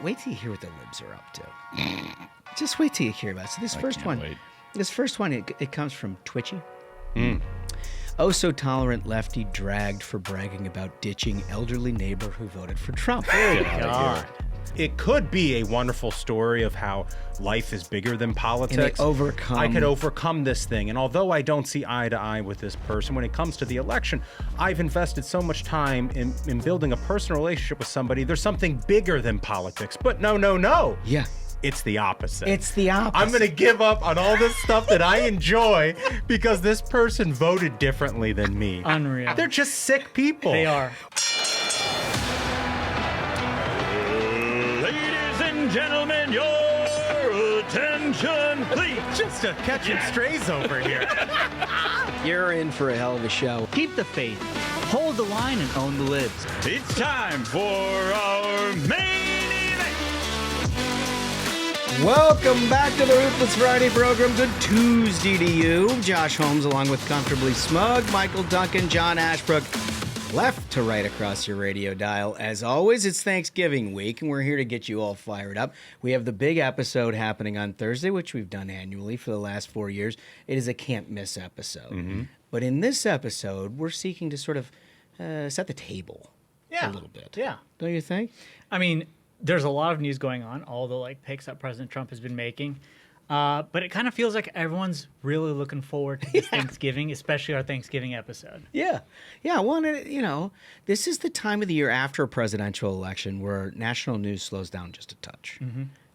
Wait till you hear what the Libs are up to. Just wait till you hear about it. So this first one, it comes from Twitchy. Oh, so tolerant lefty dragged for bragging about ditching elderly neighbor who voted for Trump. Good God. It could be a wonderful story of how life is bigger than politics. And I could overcome this thing. And although I don't see eye to eye with this person, when it comes to the election, I've invested so much time in building a personal relationship with somebody. There's something bigger than politics. But no. Yeah. It's the opposite. It's the opposite. I'm going to give up on all this stuff that I enjoy because this person voted differently than me. Unreal. They're just sick people. They are. Ladies and gentlemen, your attention, please. Just a catching strays over here. You're in for a hell of a show. Keep the faith, hold the line, and own the libs. It's time for our main event. Welcome back to the Ruthless Friday program. Good Tuesday to you. Josh Holmes along with Comfortably Smug, Michael, Duncan, John Ashbrook. Left to right across your radio dial. As always, it's Thanksgiving week, and we're here to get you all fired up. We have the big episode happening on Thursday, which we've done annually for the last 4 years. It is a can't-miss episode. But in this episode, we're seeking to sort of set the table a little bit. Yeah. Don't you think? I mean, there's a lot of news going on, all the picks that President Trump has been making. But it kind of feels like everyone's really looking forward to this Thanksgiving, especially our Thanksgiving episode. Yeah. Well, this is the time of the year after a presidential election where national news slows down just a touch.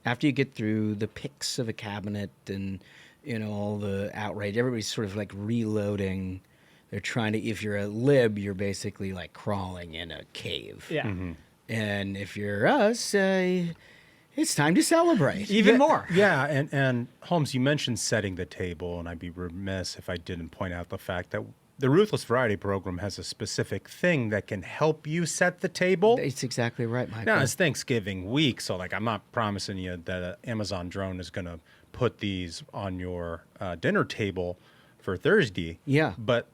After you get through the picks of a cabinet and, all the outrage, everybody's sort of like reloading. They're trying to, if you're a lib, you're basically like crawling in a cave. Yeah. And if you're us, it's time to celebrate. Even more. Yeah, and Holmes, you mentioned setting the table, and I'd be remiss if I didn't point out the fact that the Ruthless Variety program has a specific thing that can help you set the table. It's exactly right, Michael. Now, it's Thanksgiving week, so I'm not promising you that an Amazon drone is going to put these on your dinner table for Thursday. Yeah. But,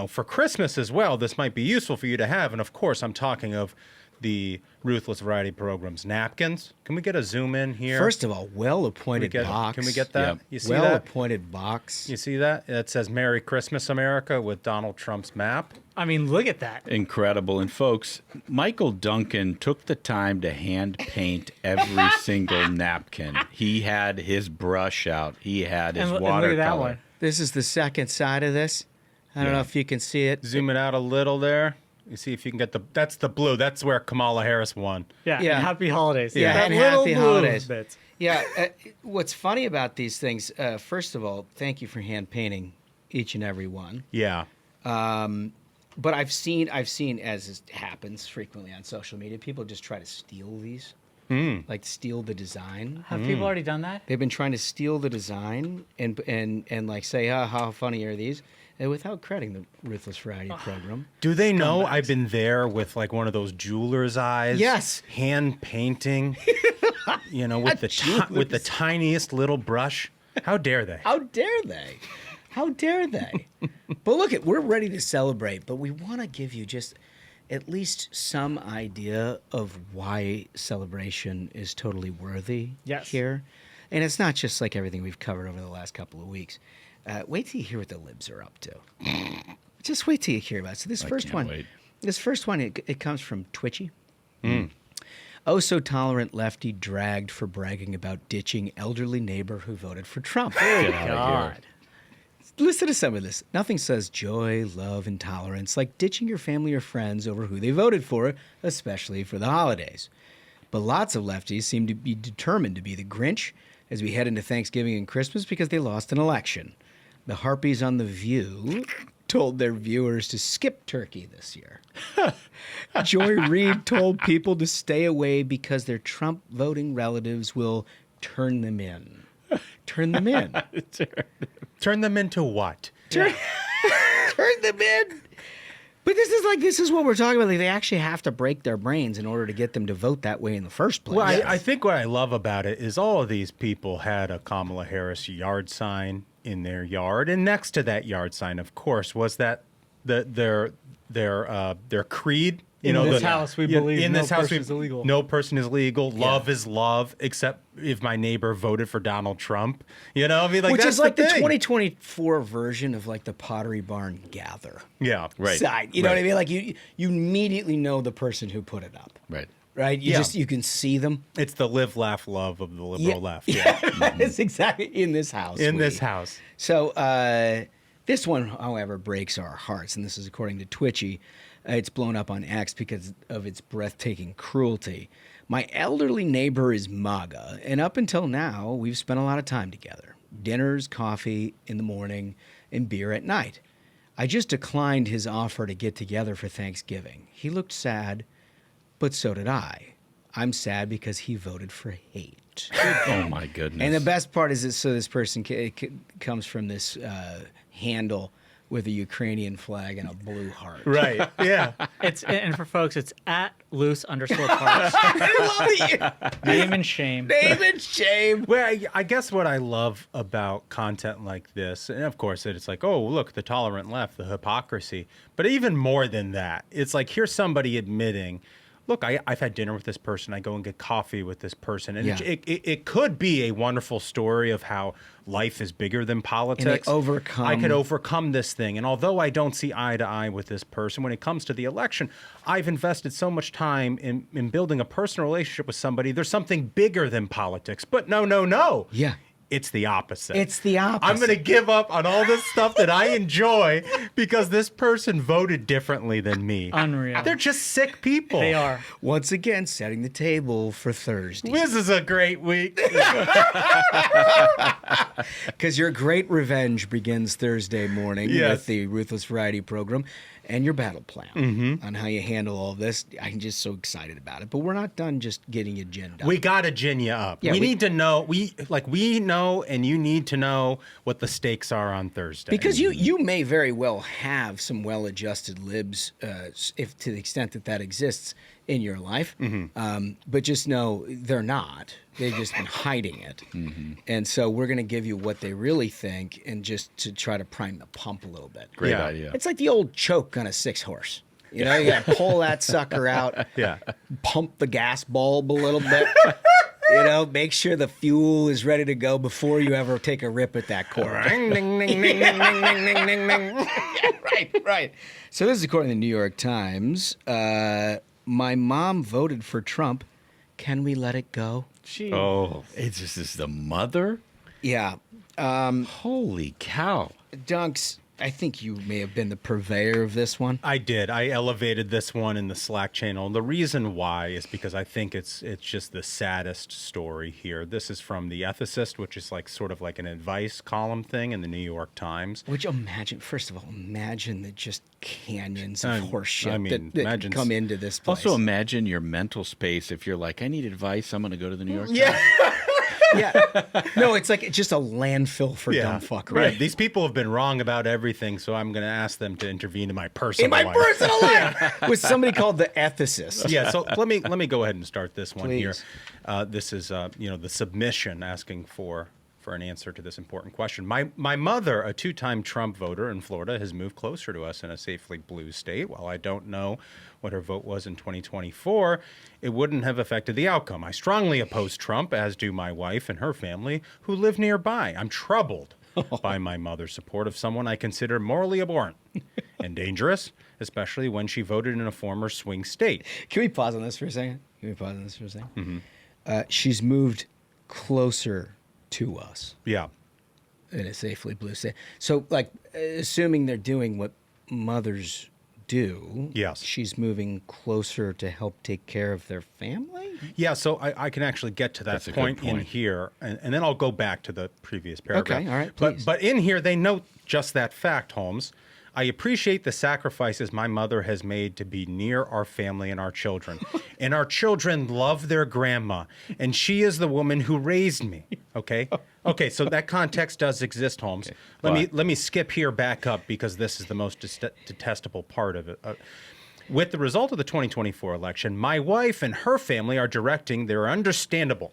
for Christmas as well, this might be useful for you to have. And, of course, I'm talking of the Ruthless Variety program's napkins. Can we get a zoom in here? First of all, well-appointed box. Can we get that? Yep. You see well-appointed box. You see that? It says Merry Christmas, America with Donald Trump's map. I mean, look at that. Incredible. And folks, Michael Duncan took the time to hand paint every single napkin. He had his brush out. He had his watercolor. And look at that one. This is the second side of this. I don't know if you can see it. Zoom it out a little there. You see if you can get that's the blue. That's where Kamala Harris won. Yeah. And happy holidays. Yeah, That and little happy blue holidays. bits. Yeah. What's funny about these things, first of all, thank you for hand painting each and every one. Yeah. But I've seen, as it happens frequently on social media, people just try to steal these. Like steal the design. Have people already done that? They've been trying to steal the design and like say, how funny are these? And without crediting the Ruthless Variety program. Do they know I've been there with like one of those jeweler's eyes? Yes. Hand painting. With the tiniest little brush. How dare they? How dare they? How dare they? But look, we're ready to celebrate, but we want to give you just at least some idea of why celebration is totally worthy here. And it's not just like everything we've covered over the last couple of weeks. Wait till you hear what the Libs are up to. Just wait till you hear about it. So this first one, it comes from Twitchy. Oh, so tolerant lefty dragged for bragging about ditching elderly neighbor who voted for Trump. Good God. Listen to some of this. Nothing says joy, love, and tolerance like ditching your family or friends over who they voted for, especially for the holidays. But lots of lefties seem to be determined to be the Grinch as we head into Thanksgiving and Christmas because they lost an election. The Harpies on The View told their viewers to skip turkey this year. Joy Reid told people to stay away because their Trump voting relatives will turn them in. Turn them in. Turn them into what? Turn them in. But this is what we're talking about. Like, they actually have to break their brains in order to get them to vote that way in the first place. Well, I think what I love about it is all of these people had a Kamala Harris yard sign in their yard, and next to that yard sign, of course, was that their creed In this house, we believe no person is illegal. No person is legal. Yeah. Love is love, except if my neighbor voted for Donald Trump. You know, I mean, like Which that's is like the thing. 2024 version of like the Pottery Barn Gather Yeah, Right. side. You know what I Right. mean? Like you immediately know the person who put it up, Right. right? You Yeah. you can see them. It's the live, laugh, love of the liberal left. Yeah, it's exactly in this house. In this sweetie. house. So this one, however, breaks our hearts, and this is according to Twitchy. It's blown up on X because of its breathtaking cruelty. My elderly neighbor is MAGA, and up until now, we've spent a lot of time together. Dinners, coffee in the morning, and beer at night. I just declined his offer to get together for Thanksgiving. He looked sad, but so did I. I'm sad because he voted for hate. Oh my goodness. And the best part is that so this person comes from this handle with a Ukrainian flag and a blue heart. Right. Yeah. And for folks, it's at @loose_parts. I love it. Name and shame. Name and shame. Well, I guess what I love about content like this, and of course, it's like, oh, look, the tolerant left, the hypocrisy. But even more than that, it's like, here's somebody admitting, look, I've had dinner with this person. I go and get coffee with this person. And Yeah. it could be a wonderful story of how life is bigger than politics. overcome- I could overcome this thing. And although I don't see eye to eye with this person, when it comes to the election, I've invested so much time in building a personal relationship with somebody. There's something bigger than politics. But no. Yeah. It's the opposite. It's the opposite. I'm going to give up on all this stuff that I enjoy because this person voted differently than me. Unreal. They're just sick people. They are. Once again, setting the table for Thursday. This is a great week. Because your great revenge begins Thursday morning Yes. with the Ruthless Variety program and your battle plan on how you handle all this. I'm just so excited about it. But we're not done just getting you ginned up. We got to gin you up. Yeah, we we- need to know. We know, and you need to know what the stakes are on Thursday. Because you may very well have some well-adjusted libs, if to the extent that exists in your life. But just know they're not. They've just been hiding it. And so we're going to give you what they really think, and just to try to prime the pump a little bit. Great Yeah. idea. It's like the old choke on a 6-horse. You know, you got to pull that sucker out. Yeah. Pump the gas bulb a little bit. You know, make sure the fuel is ready to go before you ever take a rip at that cord. Right. So this is according to the New York Times. My mom voted for Trump. Can we let it go? Gee. Oh, this is the mother? Yeah. Holy cow. Dunks, I think you may have been the purveyor of this one. I did. I elevated this one in the Slack channel. And the reason why is because I think it's just the saddest story here. This is from The Ethicist, which is like sort of like an advice column thing in the New York Times. Which first of all, imagine the just canyons of I horseshit mean, that imagine- come into this place. Also, imagine your mental space if you're like, I need advice. I'm going to go to the New York Times. yeah. No, it's like just a landfill for dumb fuckery. Right. These people have been wrong about everything, so I'm going to ask them to intervene in my personal life. personal life with somebody called the ethicist. Yeah, so let me go ahead and start this one here. Please. This is the submission asking for an answer to this important question. My mother, a 2-time Trump voter in Florida, has moved closer to us in a safely blue state. While I don't know what her vote was in 2024, it wouldn't have affected the outcome. I strongly oppose Trump, as do my wife and her family, who live nearby. I'm troubled by my mother's support of someone I consider morally abhorrent and dangerous, especially when she voted in a former swing state. Can we pause on this for a second? She's moved closer to us Yeah. in a safely blue state. So, like, assuming they're doing what mothers do, Yes. she's moving closer to help take care of their family? Yeah, so I can actually get to that That's a good point in point. here, and then I'll go back to the previous paragraph. Okay, all right, please. But in here, they note just that fact, Holmes. I appreciate the sacrifices my mother has made to be near our family and our children. And our children love their grandma, and she is the woman who raised me, okay? Okay, so that context does exist, Holmes. Okay. Let me skip here back up because this is the most detestable part of it. With the result of the 2024 election, my wife and her family are directing their understandable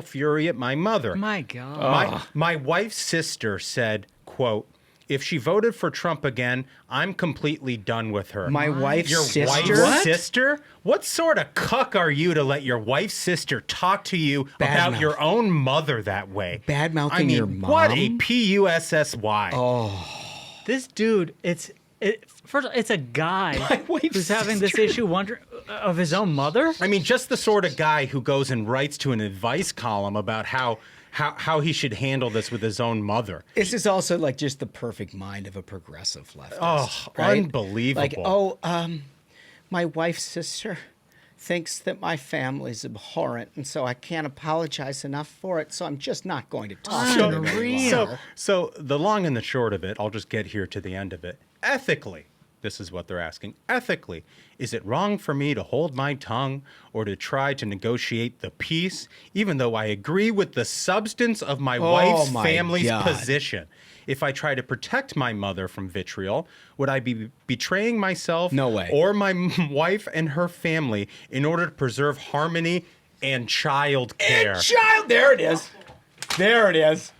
fury at my mother. My God. My wife's sister said, quote, If she voted for Trump again, I'm completely done with her. My wife's Your sister? wife's sister? What sort of cuck are you to let your wife's sister talk to you about Badmouth. your own mother that way? Bad-mouthing I mean, your mom? what a P-U-S-S-Y. This dude, first, it's a guy My wife's who's having this sister. issue of his own mother. I mean, just the sort of guy who goes and writes to an advice column about how he should handle this with his own mother. This is also like just the perfect mind of a progressive leftist. Oh, right? unbelievable. Like, my wife's sister thinks that my family's abhorrent, and so I can't apologize enough for it, so I'm just not going to talk to them any longer. So the long and the short of it, I'll just get here to the end of it. Ethically, this is what they're asking. Ethically, is it wrong for me to hold my tongue or to try to negotiate the peace, even though I agree with the substance of my wife's my family's God. position? If I try to protect my mother from vitriol, would I be betraying myself No way. or my wife and her family in order to preserve harmony and child care? There it is. There it is.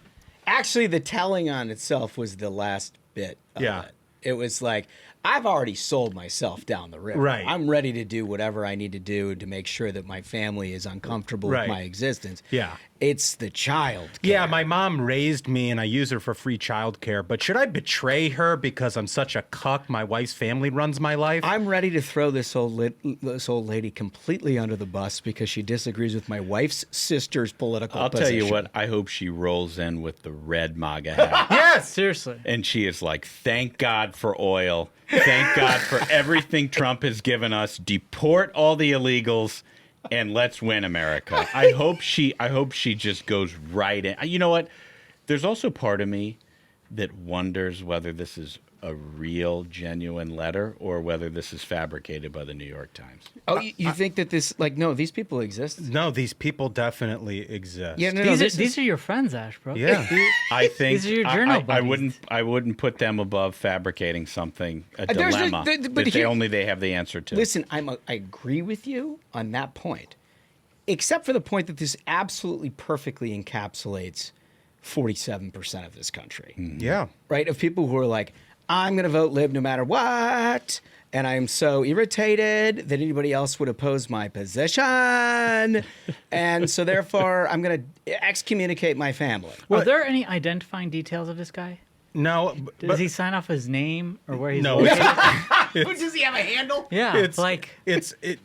Actually, the telling on itself was the last bit of Yeah. it. It was like, I've already sold myself down the river. Right. I'm ready to do whatever I need to do to make sure that my family is uncomfortable Right. with my existence. Yeah. It's the child. Yeah, care. my mom raised me and I use her for free childcare, but should I betray her because I'm such a cuck? My wife's family runs my life? I'm ready to throw this old lady completely under the bus because she disagrees with my wife's sister's political I'll position. tell you what, I hope she rolls in with the red MAGA hat. Yes! Seriously. And she is like, thank God for oil. Thank God for everything Trump has given us. Deport all the illegals and let's win America. I hope she just goes right in. You know what? There's also part of me that wonders whether this is a real, genuine letter or whether this is fabricated by the New York Times. Oh, you think that this, like, no, these people exist? No, these people definitely exist. Yeah, no, These are your friends, Ashbrook. Yeah. I think These are your journal I buddies. wouldn't put them above fabricating something, a There's the- dilemma but that here- they have the answer to. Listen, I agree with you on that point, except for the point that this absolutely perfectly encapsulates 47% of this country, Yeah. right? Of people who are like, I'm going to vote Lib no matter what, and I'm so irritated that anybody else would oppose my position, and so therefore I'm going to excommunicate my family. Are there any identifying details of this guy? No, Does he sign off his name or where he's No, located? Does he have a handle? Yeah, like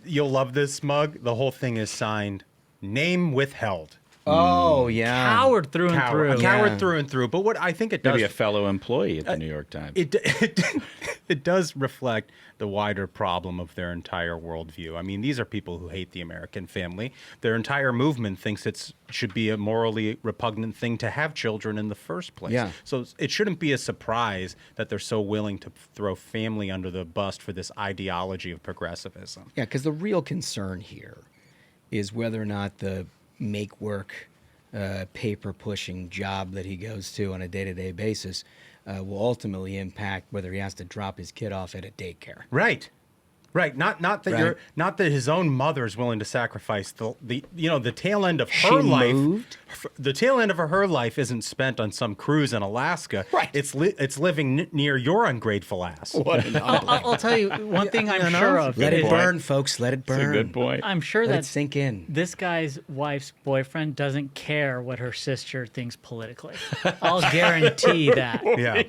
you'll love this, Smug. The whole thing is signed, name withheld. Oh, yeah. coward through and Coward, through. coward through and through. But what I think it does, Maybe a fellow employee at the New York Times. it does reflect the wider problem of their entire worldview. I mean, these are people who hate the American family. Their entire movement thinks it should be a morally repugnant thing to have children in the first place. Yeah. So it shouldn't be a surprise that they're so willing to throw family under the bus for this ideology of progressivism. Yeah, because the real concern here is whether or not the make work, paper pushing job that he goes to on a day-to-day basis will ultimately impact whether he has to drop his kid off at a daycare. Right. Right. Not that Right. not that his own mother is willing to sacrifice the tail end of her She life. moved? The tail end of her life isn't spent on some cruise in Alaska. Right. It's living near your ungrateful ass. What an I'll tell you one thing I'm sure of. Let it is- burn, folks. Let it burn. That's a good point. I'm sure Let it that sink in. this guy's wife's boyfriend doesn't care what her sister thinks politically. I'll guarantee that. Yeah.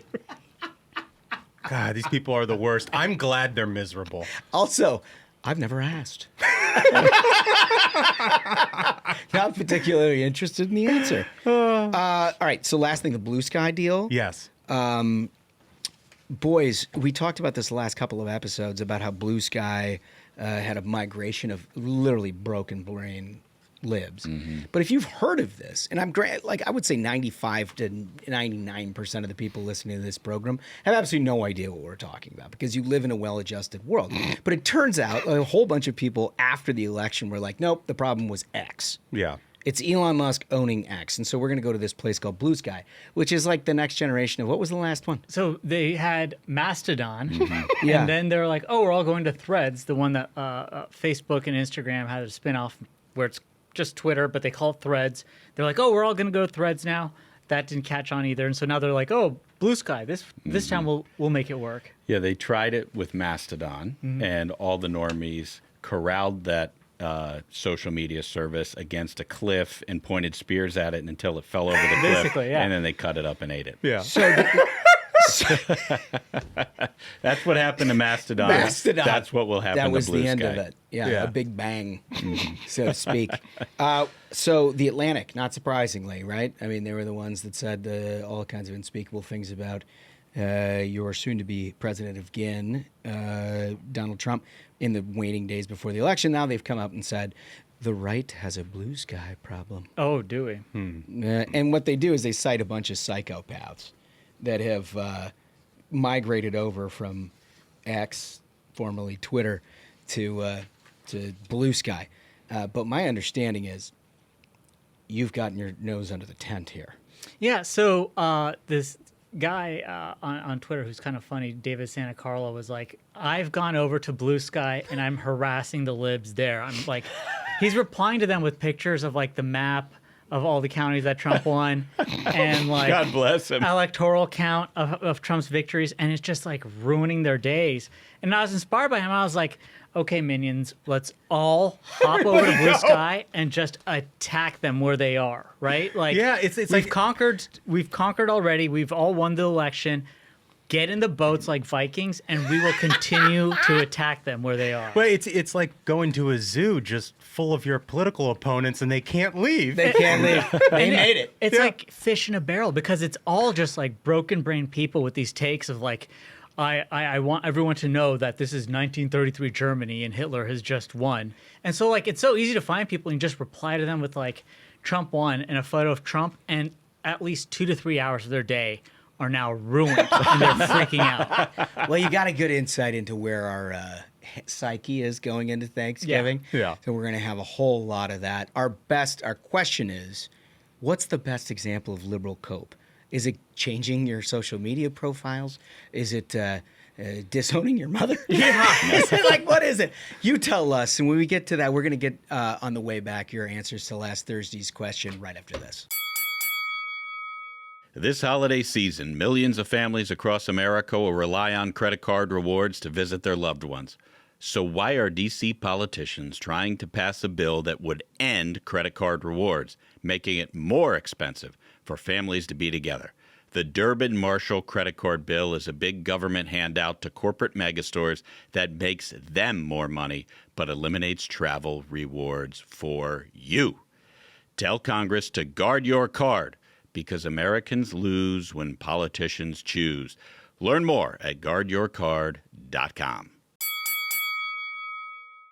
God, these people are the worst. I'm glad they're miserable. Also, I've never asked. Not particularly interested in the answer. All right, so last thing, the Blue Sky deal. Yes. Boys, we talked about this the last couple of episodes about how Blue Sky had a migration of literally broken brain libs. But if you've heard of this, and I would say 95 to 99% of the people listening to this program have absolutely no idea what we're talking about because you live in a well-adjusted world. But it turns out a whole bunch of people after the election were like, nope, the problem was X. Yeah. It's Elon Musk owning X. And so we're going to go to this place called Blue Sky, which is like the next generation of, what was the last one? So they had Mastodon, Yeah. and then they're like, "Oh, we're all going to Threads," the one that Facebook and Instagram had a spin-off where it's just Twitter, but they call it Threads. They're like, "Oh, we're all going to go to Threads now." that didn't catch on either. And so now they're like, oh, blue sky. This time we'll make it work. Yeah, they tried it with Mastodon, and all the normies corralled that social media service against a cliff and pointed spears at it until it fell over the cliff. Basically, yeah. And then they cut it up and ate it. Yeah. That's what happened to Mastodon. That's what will happen That was to Blue the end Sky. of it. Yeah, Yeah. a big bang, so to speak. So the Atlantic, not surprisingly, right? I mean, they were the ones that said all kinds of unspeakable things about your soon-to-be president of Guin, Donald Trump, in the waning days before the election. Now they've come up and said, the right has a blue sky problem. Oh, do we? And what they do is they cite a bunch of psychopaths that have migrated over from X, formerly Twitter, to Blue Sky. But my understanding is you've gotten your nose under the tent here. Yeah, so this guy on Twitter who's kind of funny, David Santa Carla, was like, I've gone over to Blue Sky and I'm harassing the libs there. I'm like, he's replying to them with pictures of like the map of all the counties that Trump won and like God bless him. electoral count of Trump's victories, and it's just like ruining their days. And I was inspired by him. I was like, okay, minions, let's all hop over to Blue Sky and just attack them where they are, right? Like, Yeah, it's we've conquered already. We've all won the election. Get in the boats like Vikings, and we will continue to attack them where they are. Well, it's like going to a zoo just full of your political opponents, and they can't leave. They can't leave. They made it. It's like fish in a barrel, because it's all just like broken brain people with these takes of like, I want everyone to know that this is 1933 Germany and Hitler has just won. And so like it's so easy to find people and just reply to them with like Trump won and a photo of Trump, and at least 2 to 3 hours of their day are now ruined and they're freaking out. Well, you got a good insight into where our psyche is going into Thanksgiving. Yeah. So we're going to have a whole lot of that. Our question is, what's the best example of liberal cope? Is it changing your social media profiles? Is it disowning your mother? Yeah. Is it like, what is it? You tell us. And when we get to that, we're going to get on the way back your answers to last Thursday's question right after this. This holiday season, millions of families across America will rely on credit card rewards to visit their loved ones. So why are D.C. politicians trying to pass a bill that would end credit card rewards, making it more expensive for families to be together? The Durbin-Marshall credit card bill is a big government handout to corporate megastores that makes them more money, but eliminates travel rewards for you. Tell Congress to guard your card, because Americans lose when politicians choose. Learn more at guardyourcard.com.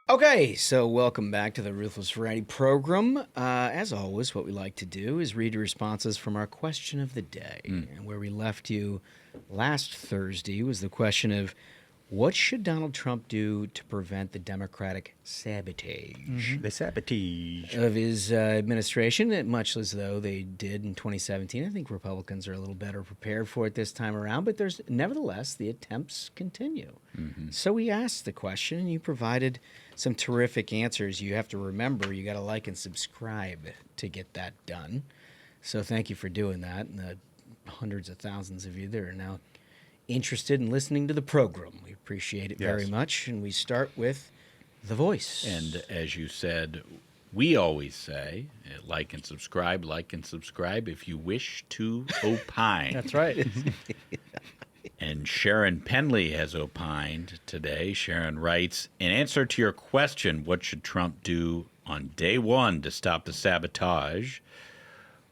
Okay, so welcome back to the Ruthless Variety Program. As always, what we like to do is read responses from our question of the day. And where we left you last Thursday was the question of, what should Donald Trump do to prevent the Democratic sabotage The sabotage. of his administration, much as though they did in 2017? I think Republicans are a little better prepared for it this time around, but there's nevertheless, the attempts continue. So we asked the question, and you provided some terrific answers. You have to remember, you got to like and subscribe to get that done. So thank you for doing that, and the hundreds of thousands of you that are now interested in listening to the program. We appreciate it very much. And we start with The Voice. And as you said, we always say, like and subscribe if you wish to opine. That's right. And Sharon Penley has opined today. Sharon writes, in answer to your question, what should Trump do on day one to stop the sabotage?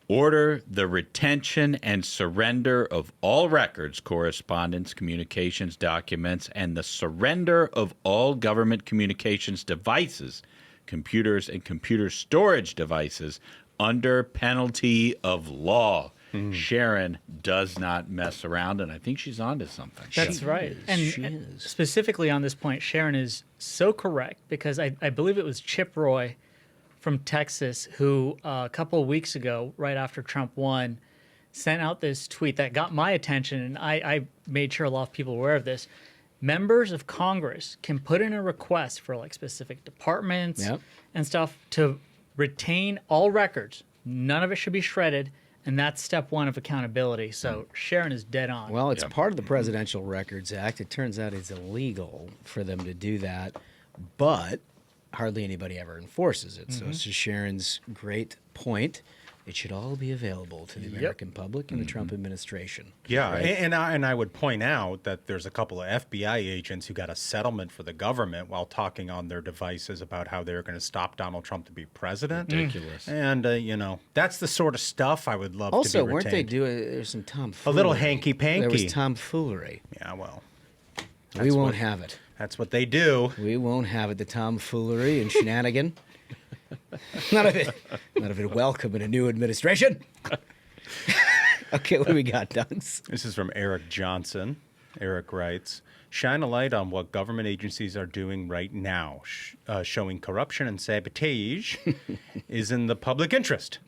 Order the retention and surrender of all records, correspondence, communications, documents, and the surrender of all government communications devices, computers and computer storage devices, under penalty of law. Sharon does not mess around, and I think she's onto something. That's right. She And is. specifically on this point, Sharon is so correct, because I believe it was Chip Roy from Texas who a couple of weeks ago, right after Trump won, sent out this tweet that got my attention, and I made sure a lot of people were aware of this. Members of Congress can put in a request for like specific departments and stuff to retain all records. None of it should be shredded, And that's step one of accountability. So Sharon is dead on. Well, it's part of the Presidential Records Act. It turns out it's illegal for them to do that, but hardly anybody ever enforces it. So to Sharon's great point, it should all be available to the American public and the Trump administration. Yeah, and I would point out that there's a couple of FBI agents who got a settlement for the government while talking on their devices about how they're going to stop Donald Trump to be president. Ridiculous. And, that's the sort of stuff I would love Also, to be weren't they retained. doing, there's some tomfoolery. A little hanky-panky. There was tomfoolery. Yeah, well, We won't have it. that's what they do. We won't have it, the tomfoolery and shenanigan. None of it welcome in a new administration. Okay, what do we got, Dunks? This is from Eric Johnson. Eric writes, shine a light on what government agencies are doing right now. Showing corruption and sabotage is in the public interest.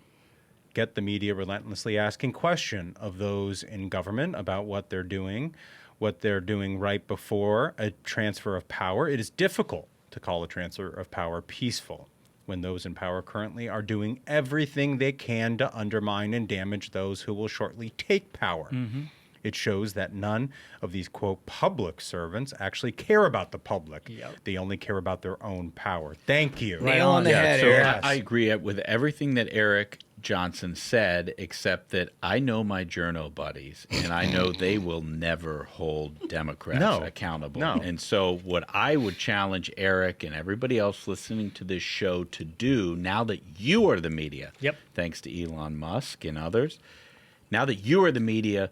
Get the media relentlessly asking questions of those in government about what they're doing right before a transfer of power. It is difficult to call a transfer of power peaceful when those in power currently are doing everything they can to undermine and damage those who will shortly take power. It shows that none of these, quote, public servants actually care about the public. They only care about their own power. Thank you. Nail on the head, so Eric. I agree with everything that Eric Johnson said, except that I know my journo buddies, and I know they will never hold Democrats accountable. No. And so what I would challenge Eric and everybody else listening to this show to do, now that you are the media, thanks to Elon Musk and others, now that you are the media,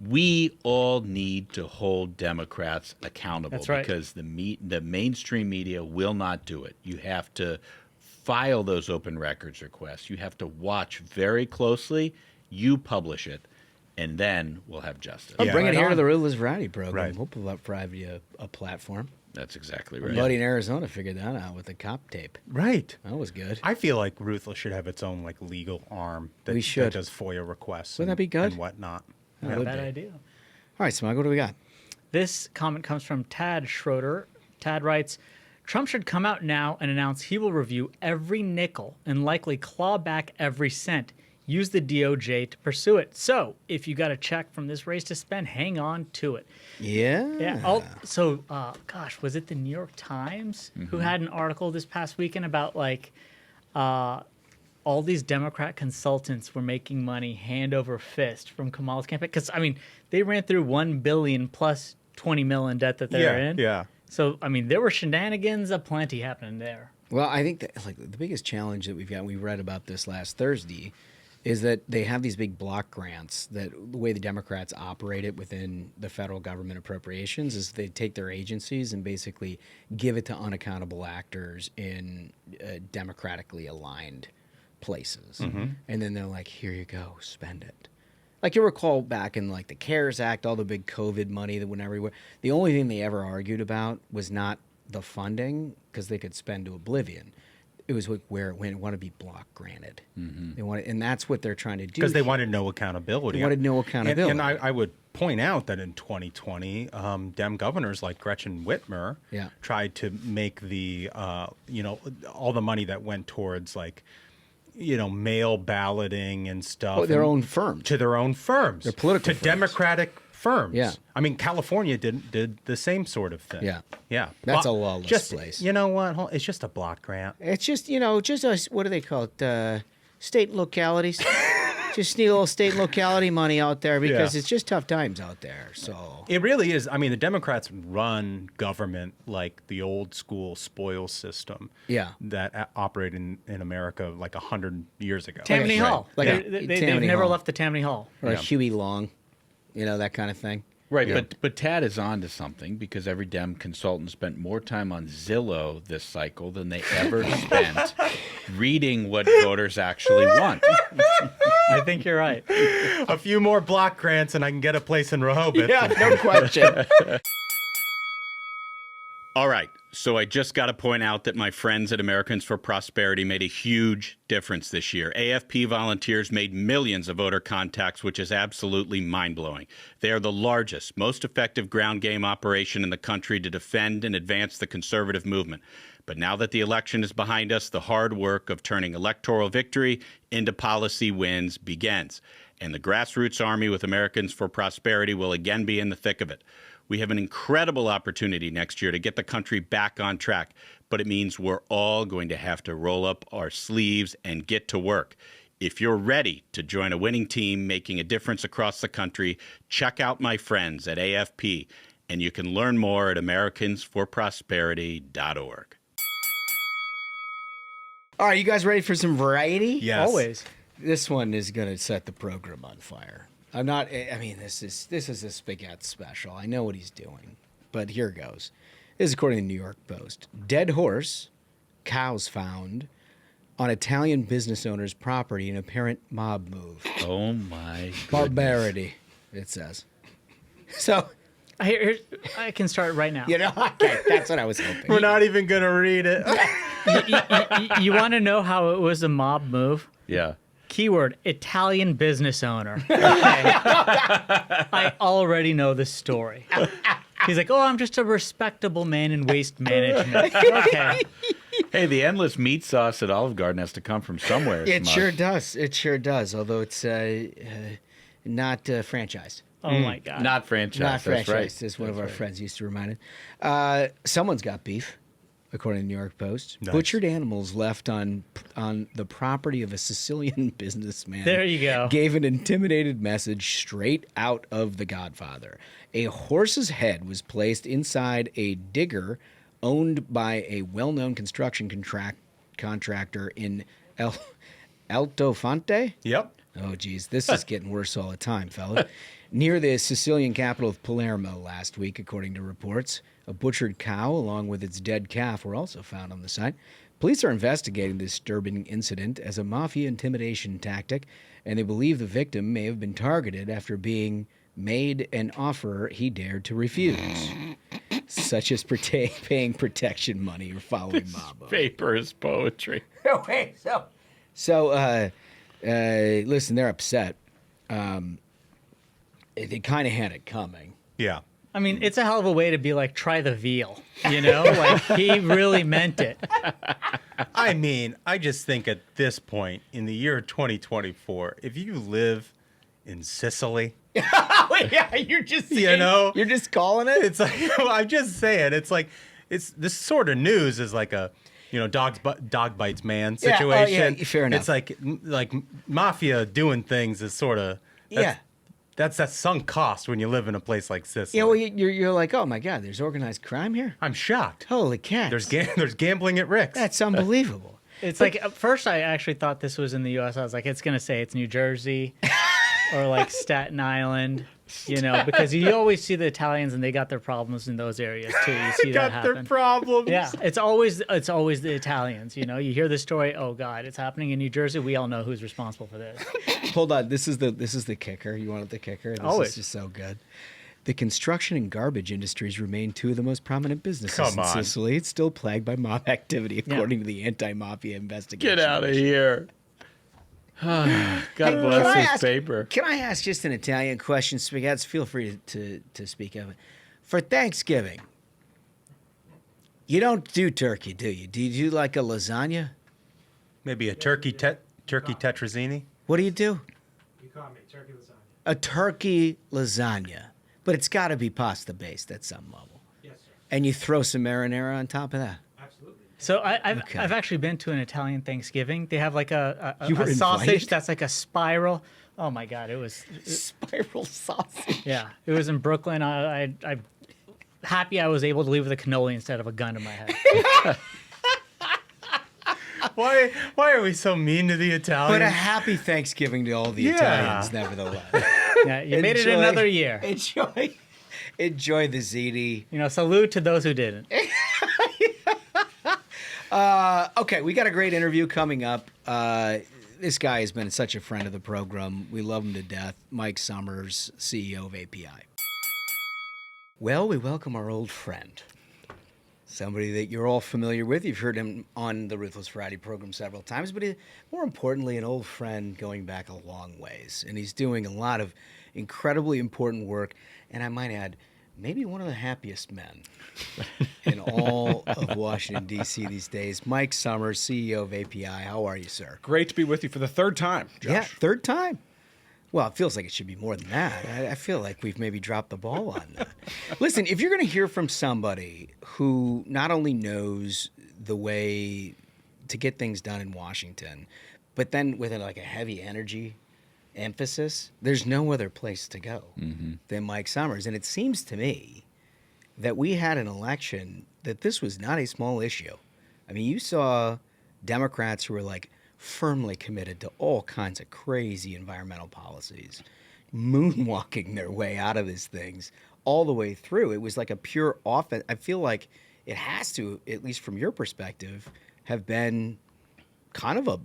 we all need to hold Democrats accountable. That's right. Because the mainstream media will not do it. You have to file those open records requests. You have to watch very closely. You publish it, and then we'll have justice. Bring it Right here on. to the Ruthless Variety program. Right. We'll provide you a platform. That's exactly My right. buddy in Arizona figured that out with the cop tape. Right. That was good. I feel like Ruthless should have its own legal arm that, We should. that does FOIA requests. Wouldn't that be good? And whatnot. That Not a would bad be. idea. All right, Smug, what do we got? This comment comes from Tad Schroeder. Tad writes, Trump should come out now and announce he will review every nickel and likely claw back every cent. Use the DOJ to pursue it. So, if you got a check from this race to spend, hang on to it. Yeah. Yeah. Gosh, was it the New York Times who had an article this past weekend about all these Democrat consultants were making money hand over fist from Kamala's campaign? Because they ran through $1 billion plus $20 million in debt that they're in. Yeah. So there were shenanigans aplenty happening there. Well, I think that the biggest challenge that we've got, we read about this last Thursday, is that they have these big block grants that the way the Democrats operate it within the federal government appropriations is they take their agencies and basically give it to unaccountable actors in democratically aligned places. And then they're like, here you go, spend it. Like you recall back in the CARES Act, all the big COVID money that went everywhere. The only thing they ever argued about was not the funding because they could spend to oblivion. It was where it went. It wanted to be block granted. They wanted, and that's what they're trying to do. Because they wanted no accountability. They wanted no accountability. And I would point out that in 2020, Dem governors like Gretchen Whitmer tried to make the, all the money that went towards mail balloting and stuff. their own firms. To their own firms. Their political To firms. Democratic firms. Yeah. California did the same sort of thing. Yeah. Yeah. That's a lawless place. You know what? It's just a block grant. It's just, what do they call it? State and localities. Just need a little state and locality money out there because it's just tough times out there. So It really is. The Democrats run government like the old school spoils system. Yeah. That operated in America 100 years ago. Tammany Hall. They've Tammany never Hall. left the Tammany Hall. or Huey Long, that kind of thing. Right, but Tad is on to something because every Dem consultant spent more time on Zillow this cycle than they ever spent reading what voters actually want. I think you're right. A few more block grants and I can get a place in Rehoboth. Yeah, no question. All right, so I just got to point out that my friends at Americans for Prosperity made a huge difference this year. AFP volunteers made millions of voter contacts, which is absolutely mind-blowing. They are the largest, most effective ground game operation in the country to defend and advance the conservative movement. But now that the election is behind us, the hard work of turning electoral victory into policy wins begins. And the grassroots army with Americans for Prosperity will again be in the thick of it. We have an incredible opportunity next year to get the country back on track, but it means we're all going to have to roll up our sleeves and get to work. If you're ready to join a winning team making a difference across the country, check out my friends at AFP, and you can learn more at americansforprosperity.org. All right, you guys ready for some variety? Yes. Always. This one is going to set the program on fire. This is a spaghetti special. I know what he's doing, but here goes. This is according to the New York Post. Dead horse, cows found on Italian business owner's property in apparent mob move. Oh, my Barbarity, it says. So, I can start right now. okay, that's what I was hoping. We're not even going to read it. You want to know how it was a mob move? Yeah. Keyword, Italian business owner. Okay. I already know this story. He's like, I'm just a respectable man in waste management. Okay. Hey, the endless meat sauce at Olive Garden has to come from somewhere. It Smug. sure does. It sure does, although it's not franchised. Oh, my God. Not franchise. Not That's franchised, right. as one of our friends used to remind us. Someone's got beef, according to the New York Post. Nice. Butchered animals left on the property of a Sicilian businessman. There you go. Gave an intimidated message straight out of The Godfather. A horse's head was placed inside a digger owned by a well-known construction contractor in Altofonte. Yep. Oh, geez, this is getting worse all the time, fella. Near the Sicilian capital of Palermo last week, according to reports, a butchered cow along with its dead calf were also found on the site. Police are investigating this disturbing incident as a mafia intimidation tactic, and they believe the victim may have been targeted after being made an offer he dared to refuse, such as paying protection money or following mob orders. Paper is poetry. Wait, so listen, they're upset. They kind of had it coming. Yeah. I mean, it's a hell of a way to be like, try the veal, you know? Like, he really meant it. I mean, I just think at this point in the year 2024, if you live in Sicily, Yeah, you're just you're just calling it. it's like, well, I'm just saying, it's like, it's this sort of news is like a, dog bites man Yeah, situation. fair enough. It's like mafia doing things is sort of, that's that sunk cost when you live in a place like Sicily. Yeah, well, you're like, oh my God, there's organized crime here. I'm shocked. Holy cats! There's gambling at Rick's. That's unbelievable. It's like, at first I actually thought this was in the U.S. I was like, it's going to say it's New Jersey or like Staten Island, because you always see the Italians and they got their problems in those areas too. You see that got happen. their problems. Yeah, it's always the Italians. You hear the story. Oh God, it's happening in New Jersey. We all know who's responsible for this. Hold on, this is the kicker. You wanted the kicker? This Always. is just so good. The construction and garbage industries remain two of the most prominent businesses Come in on. Sicily. It's still plagued by mob activity, according to the anti-mafia investigation. Here. God bless his paper. Can I ask just an Italian question, Spaghettis? Feel free to speak of it. For Thanksgiving, you don't do turkey, do you? Do you do like a lasagna? Maybe a turkey tetrazzini. What do you do? You caught me. Turkey lasagna. A turkey lasagna. But it's got to be pasta based at some level. Yes, sir. And you throw some marinara on top of that. Absolutely. So I've Okay. actually been to an Italian Thanksgiving. They have like a You were sausage invited? that's like a spiral. Oh my God, it was Spiral sausage. yeah. It was in Brooklyn. I'm happy I was able to leave with a cannoli instead of a gun to my head. Why are we so mean to the Italians? But a happy Thanksgiving to all the Yeah. Italians, nevertheless. Yeah, you made it another year. Enjoy the ziti. Salute to those who didn't. Okay, we got a great interview coming up. This guy has been such a friend of the program. We love him to death. Mike Sommers, CEO of API. Well, we welcome our old friend. Somebody that you're all familiar with. You've heard him on the Ruthless Variety program several times, but more importantly, an old friend going back a long ways. And he's doing a lot of incredibly important work, and I might add, maybe one of the happiest men in all of Washington, D.C. these days. Mike Sommers, CEO of API. How are you, sir? Great to be with you for the third time, Josh. Yeah, third time. Well, it feels like it should be more than that. I feel like we've maybe dropped the ball on that. Listen, if you're going to hear from somebody who not only knows the way to get things done in Washington, but then with like a heavy energy emphasis, there's no other place to go than Mike Sommers. And it seems to me that we had an election that this was not a small issue. I mean, you saw Democrats who were like firmly committed to all kinds of crazy environmental policies, moonwalking their way out of these things all the way through. It was like a pure offense. I feel like it has to, at least from your perspective, have been kind of a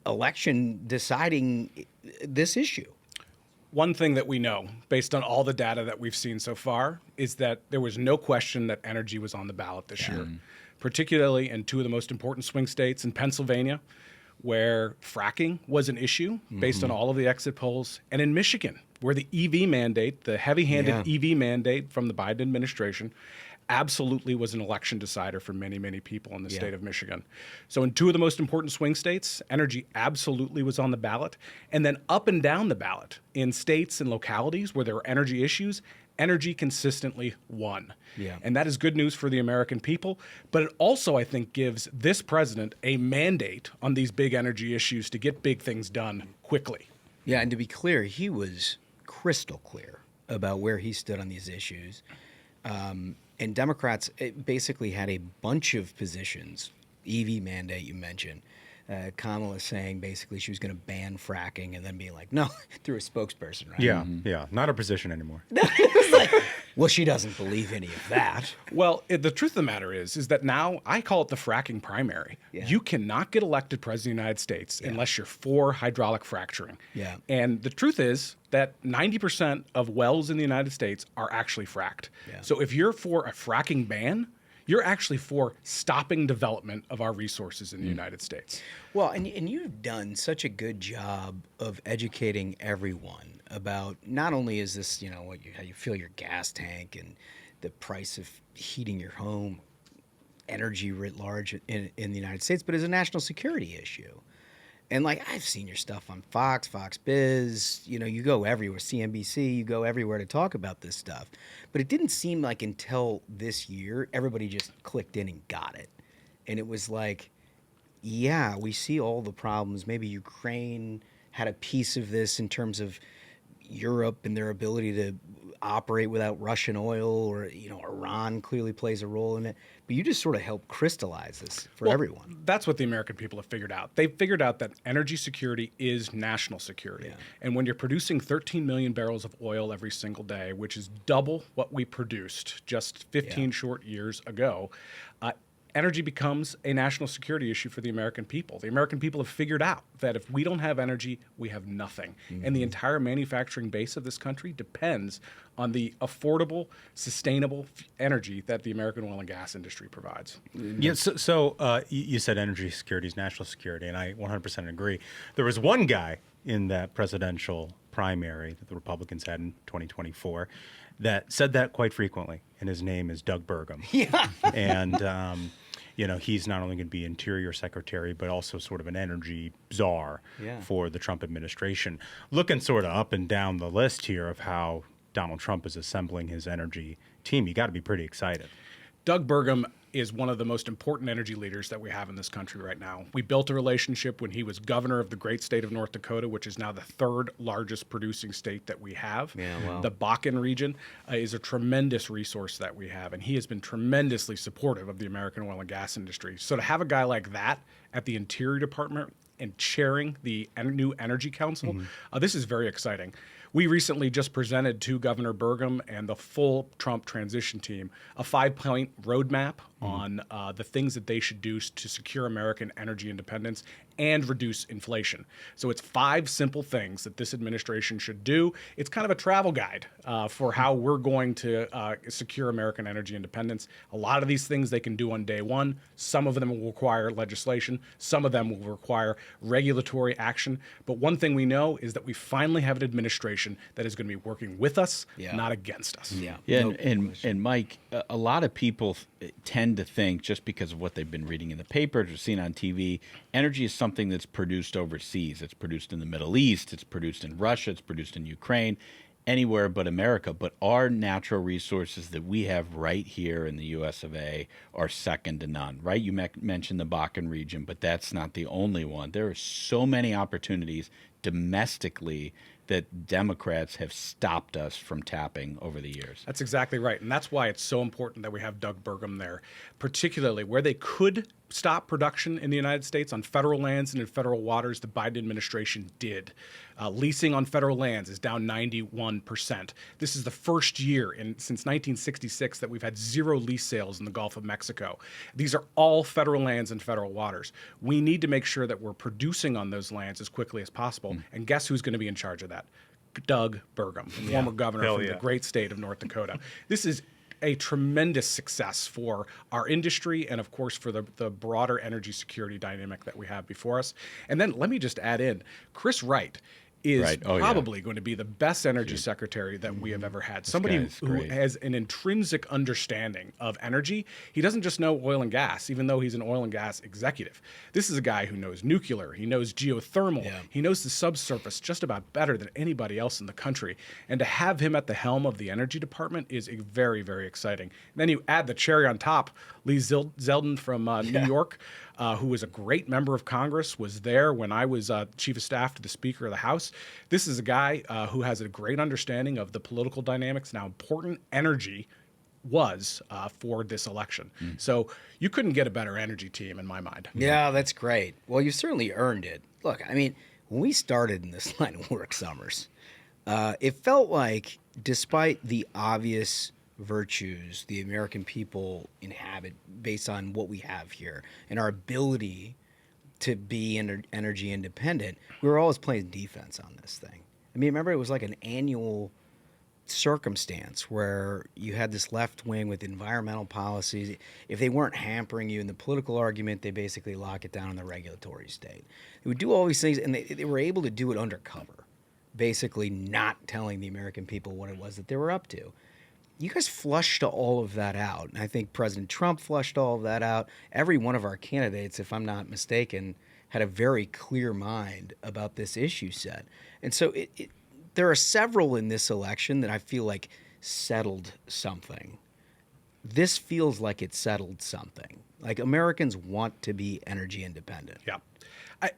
election deciding this issue. One thing that we know, based on all the data that we've seen so far, is that there was no question that energy was on the ballot this year, particularly in two of the most important swing states in Pennsylvania, where fracking was an issue based on all of the exit polls, and in Michigan, where the EV mandate, the heavy-handed EV mandate from the Biden administration, absolutely was an election decider for many, many people in the state of Michigan. So in two of the most important swing states, energy absolutely was on the ballot. And then up and down the ballot in states and localities where there were energy issues, energy consistently won. Yeah. And that is good news for the American people. But it also, I think, gives this president a mandate on these big energy issues to get big things done quickly. Yeah, and to be clear, he was crystal clear about where he stood on these issues. And Democrats basically had a bunch of positions. EV mandate, you mentioned. Kamala saying basically she was going to ban fracking and then being like, no, through a spokesperson, right? Yeah, not her position anymore. It's like, well, she doesn't believe any of that. Well, the truth of the matter is that now I call it the fracking primary. Yeah. You cannot get elected president of the United States unless you're for hydraulic fracturing. Yeah. And the truth is that 90% of wells in the United States are actually fracked. Yeah. So if you're for a fracking ban, you're actually for stopping development of our resources in the United States. Well, and you've done such a good job of educating everyone about not only is this, how you fill your gas tank and the price of heating your home, energy writ large in the United States, but as a national security issue. And like I've seen your stuff on Fox Biz, you go everywhere, CNBC, you go everywhere to talk about this stuff. But it didn't seem like until this year, everybody just clicked in and got it. And it was like, yeah, we see all the problems. Maybe Ukraine had a piece of this in terms of Europe and their ability to operate without Russian oil, or Iran clearly plays a role in it. But you just sort of help crystallize this for everyone. That's what the American people have figured out. They've figured out that energy security is national security. Yeah. And when you're producing 13 million barrels of oil every single day, which is double what we produced just 15 short years ago, energy becomes a national security issue for the American people. The American people have figured out that if we don't have energy, we have nothing. And the entire manufacturing base of this country depends on the affordable, sustainable energy that the American oil and gas industry provides. Yeah, so you said energy security is national security, and I 100% agree. There was one guy in that presidential primary that the Republicans had in 2024 that said that quite frequently, and his name is Doug Burgum. Yeah. And, he's not only going to be Interior Secretary, but also sort of an energy czar for the Trump administration. Looking sort of up and down the list here of how Donald Trump is assembling his energy team, you got to be pretty excited. Doug Burgum is one of the most important energy leaders that we have in this country right now. We built a relationship when he was governor of the great state of North Dakota, which is now the third largest producing state that we have. Yeah, wow. The Bakken region is a tremendous resource that we have, and he has been tremendously supportive of the American oil and gas industry. So to have a guy like that at the Interior Department and chairing the new Energy Council, this is very exciting. We recently just presented to Governor Burgum and the full Trump transition team a 5-point roadmap on the things that they should do to secure American energy independence and reduce inflation. So it's 5 simple things that this administration should do. It's kind of a travel guide for how we're going to secure American energy independence. A lot of these things they can do on day one. Some of them will require legislation. Some of them will require regulatory action. But one thing we know is that we finally have an administration that is going to be working with us, not against us. Yeah, and Mike, a lot of people tend to think, just because of what they've been reading in the papers or seen on TV, energy is something that's produced overseas. It's produced in the Middle East. It's produced in Russia. It's produced in Ukraine, anywhere but America. But our natural resources that we have right here in the U.S. of A. are second to none, right? You mentioned the Bakken region, but that's not the only one. There are so many opportunities domestically that Democrats have stopped us from tapping over the years. That's exactly right. And that's why it's so important that we have Doug Burgum there, particularly where they could stop production in the United States on federal lands and in federal waters. The Biden administration did. Leasing on federal lands is down 91%. This is the first year since 1966 that we've had 0 lease sales in the Gulf of Mexico. These are all federal lands and federal waters. We need to make sure that we're producing on those lands as quickly as possible. And guess who's going to be in charge of that? Doug Burgum, former governor from the great state of North Dakota. This is a tremendous success for our industry and, of course, for the broader energy security dynamic that we have before us. And then let me just add in, Chris Wright is probably going to be the best energy secretary that we have ever had. Somebody who has an intrinsic understanding of energy. He doesn't just know oil and gas, even though he's an oil and gas executive. This is a guy who knows nuclear. He knows geothermal. He knows the subsurface just about better than anybody else in the country. And to have him at the helm of the energy department is very, very exciting. And then you add the cherry on top, Lee Zeldin from New York, who was a great member of Congress, was there when I was chief of staff to the Speaker of the House. This is a guy who has a great understanding of the political dynamics and how important energy was for this election. So you couldn't get a better energy team in my mind. Yeah, that's great. Well, you certainly earned it. Look, I mean, when we started in this line of work, Sommers, it felt like despite the obvious virtues the American people inhabit based on what we have here and our ability to be energy independent, we were always playing defense on this thing. I mean, remember, it was like an annual circumstance where you had this left wing with environmental policies. If they weren't hampering you in the political argument, they basically lock it down in the regulatory state. They would do all these things, and they were able to do it undercover, basically not telling the American people what it was that they were up to. You guys flushed all of that out. And I think President Trump flushed all of that out. Every one of our candidates, if I'm not mistaken, had a very clear mind about this issue set. And so there are several in this election that I feel like settled something. This feels like it settled something. Like Americans want to be energy independent. Yeah.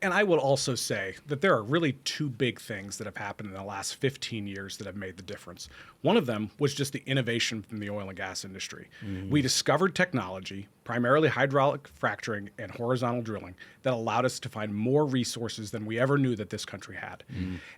And I will also say that there are really 2 big things that have happened in the last 15 years that have made the difference. One of them was just the innovation from the oil and gas industry. We discovered technology, primarily hydraulic fracturing and horizontal drilling, that allowed us to find more resources than we ever knew that this country had.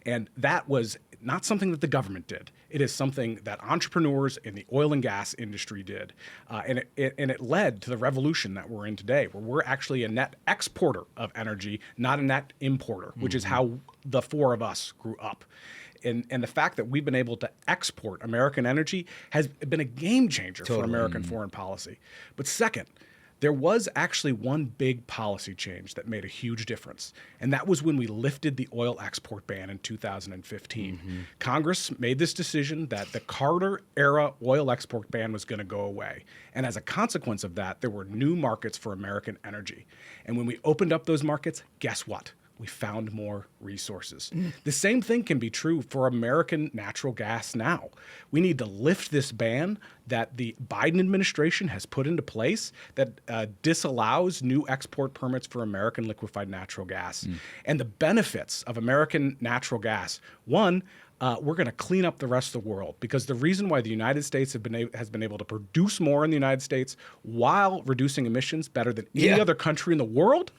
And that was not something that the government did. It is something that entrepreneurs in the oil and gas industry did. And it led to the revolution that we're in today, where we're actually a net exporter of energy, not a net importer, which is how the 4 of us grew up. And the fact that we've been able to export American energy has been a game changer for American foreign policy. But second, there was actually one big policy change that made a huge difference, and that was when we lifted the oil export ban in 2015. Congress made this decision that the Carter-era oil export ban was going to go away, and as a consequence of that, there were new markets for American energy. And when we opened up those markets, guess what? We found more resources. The same thing can be true for American natural gas now. We need to lift this ban that the Biden administration has put into place that disallows new export permits for American liquefied natural gas. And the benefits of American natural gas, one, we're going to clean up the rest of the world, because the reason why the United States has been able to produce more in the United States while reducing emissions better than any other country in the world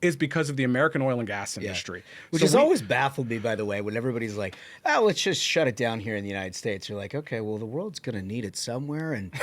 is because of the American oil and gas industry. Which has always baffled me, by the way, when everybody's like, oh, let's just shut it down here in the United States. You're like, okay, well, the world's going to need it somewhere. And